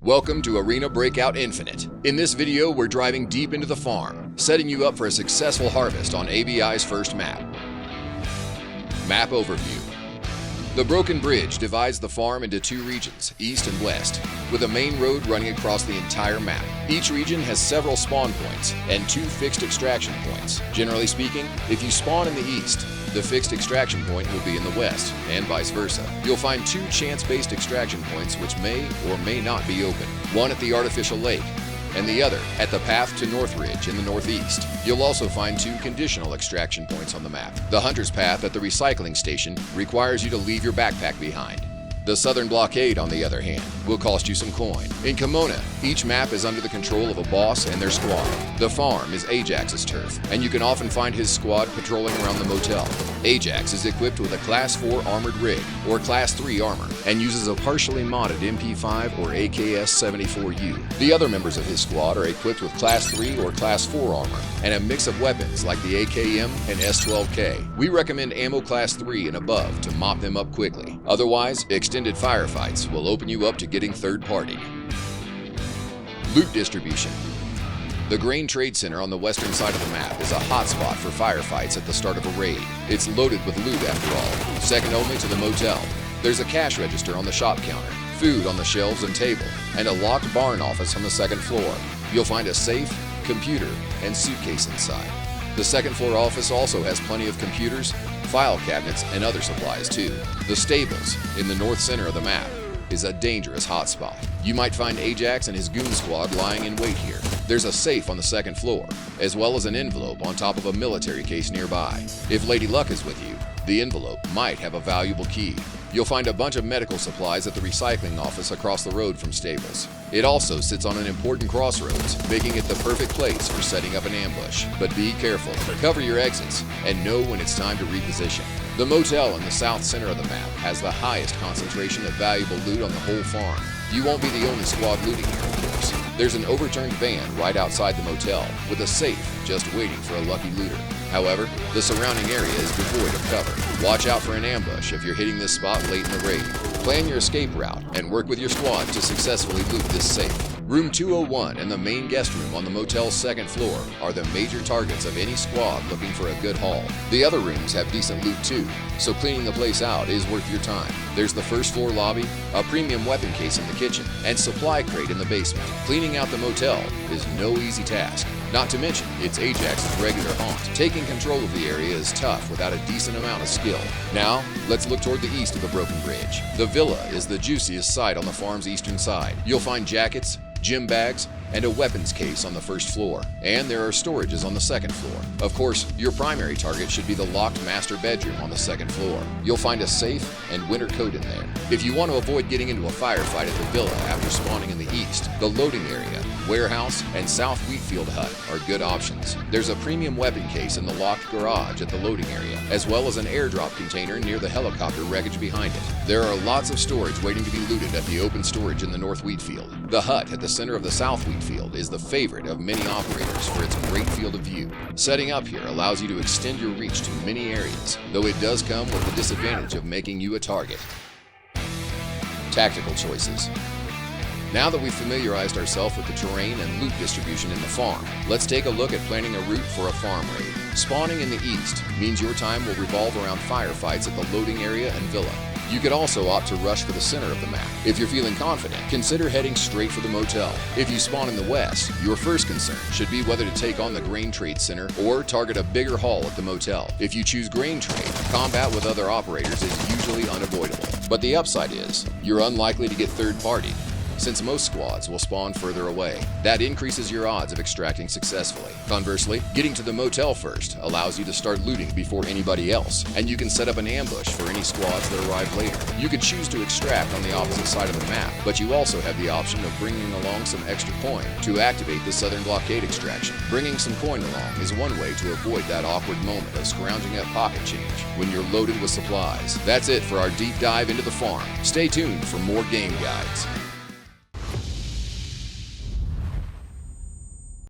Welcome to Arena Breakout Infinite. In this video, we're driving deep into the farm, setting you up for a successful harvest on ABI's first map. Map Overview. The broken bridge divides the farm into two regions, east and west, with a main road running across the entire map. Each region has several spawn points and two fixed extraction points. Generally speaking, if you spawn in the east, the fixed extraction point will be in the west, and vice versa. You'll find two chance-based extraction points which may or may not be open, one at the artificial lake, and the other at the path to Northridge in the northeast. You'll also find two conditional extraction points on the map. The Hunter's Path at the recycling station requires you to leave your backpack behind. The Southern Blockade, on the other hand, will cost you some coin. In Kimona, each map is under the control of a boss and their squad. The farm is Ajax's turf, and you can often find his squad patrolling around the motel. Ajax is equipped with a Class 4 armored rig, or Class 3 armor, and uses a partially modded MP5 or AKS-74U. The other members of his squad are equipped with Class 3 or Class 4 armor, and a mix of weapons like the AKM and S12K. We recommend ammo Class 3 and above to mop them up quickly. Otherwise, extended firefights will open you up to getting third party. Loot distribution. The Grain Trade Center on the western side of the map is a hotspot for firefights at the start of a raid. It's loaded with loot after all, second only to the motel. There's a cash register on the shop counter, food on the shelves and table, and a locked barn office on the second floor. You'll find a safe, computer, and suitcase inside. The second floor office also has plenty of computers, file cabinets, and other supplies too. The stables, in the north center of the map, is a dangerous hotspot. You might find Ajax and his goon squad lying in wait here. There's a safe on the second floor, as well as an envelope on top of a military case nearby. If Lady Luck is with you, the envelope might have a valuable key. You'll find a bunch of medical supplies at the recycling office across the road from stables. It also sits on an important crossroads, making it the perfect place for setting up an ambush. But be careful, cover your exits, and know when it's time to reposition. The motel in the south center of the map has the highest concentration of valuable loot on the whole farm. You won't be the only squad looting here, of course. There's an overturned van right outside the motel, with a safe just waiting for a lucky looter. However, the surrounding area is devoid of cover. Watch out for an ambush if you're hitting this spot late in the raid. Plan your escape route and work with your squad to successfully loot this safe. Room 201 and the main guest room on the motel's second floor are the major targets of any squad looking for a good haul. The other rooms have decent loot too, so cleaning the place out is worth your time. There's the first floor lobby, a premium weapon case in the kitchen, and supply crate in the basement. Cleaning out the motel is no easy task. Not to mention, it's Ajax's regular haunt. Taking control of the area is tough without a decent amount of skill. Now, let's look toward the east of the broken bridge. The villa is the juiciest site on the farm's eastern side. You'll find jackets, gym bags, and a weapons case on the first floor, and there are storages on the second floor. Of course, your primary target should be the locked master bedroom on the second floor. You'll find a safe and winter coat in there. If you want to avoid getting into a firefight at the villa after spawning in the east, the loading area, warehouse, and South Wheatfield hut are good options. There's a premium weapon case in the locked garage at the loading area, as well as an airdrop container near the helicopter wreckage behind it. There are lots of storage waiting to be looted at the open storage in the North Wheatfield. The hut at the center of the South Wheatfield is the favorite of many operators for its great field of view. Setting up here allows you to extend your reach to many areas, though it does come with the disadvantage of making you a target. Tactical choices. Now that we've familiarized ourselves with the terrain and loot distribution in the farm, let's take a look at planning a route for a farm raid. Spawning in the east means your time will revolve around firefights at the loading area and villa. You could also opt to rush for the center of the map. If you're feeling confident, consider heading straight for the motel. If you spawn in the west, your first concern should be whether to take on the Grain Trade Center or target a bigger haul at the motel. If you choose Grain Trade, combat with other operators is usually unavoidable. But the upside is, you're unlikely to get third-partied, since most squads will spawn further away. That increases your odds of extracting successfully. Conversely, getting to the motel first allows you to start looting before anybody else, and you can set up an ambush for any squads that arrive later. You could choose to extract on the opposite side of the map, but you also have the option of bringing along some extra coin to activate the Southern Blockade extraction. Bringing some coin along is one way to avoid that awkward moment of scrounging up pocket change when you're loaded with supplies. That's it for our deep dive into the farm. Stay tuned for more game guides.